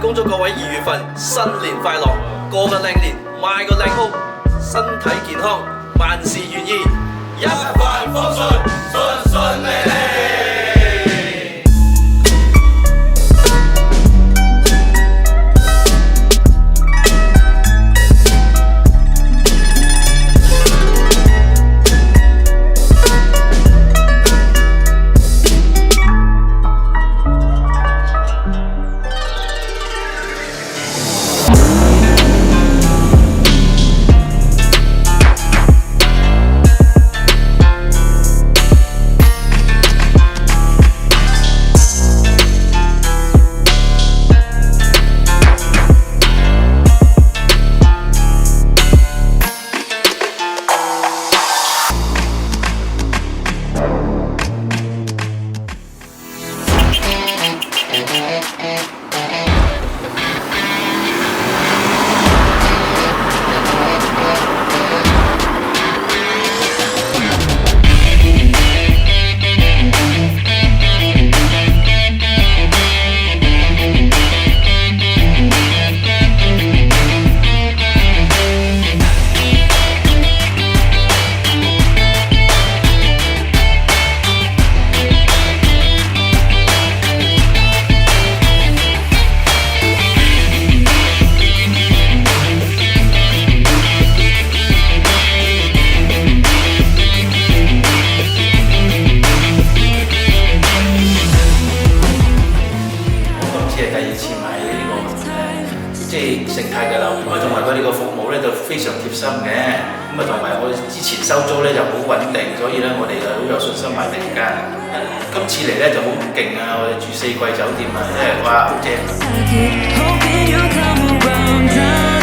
恭祝各位2月份新年快樂，過個靚年，買個靚屋，身體健康，萬事如意，一帆風順，順順利利。盛泰嘅樓盤，同埋佢哋個服務咧就非常貼心嘅，咁啊同埋我之前收租咧就好穩定，所以咧我哋就好有信心買定間。今次嚟咧就好勁啊！我哋住4季酒店啊，因為哇好正。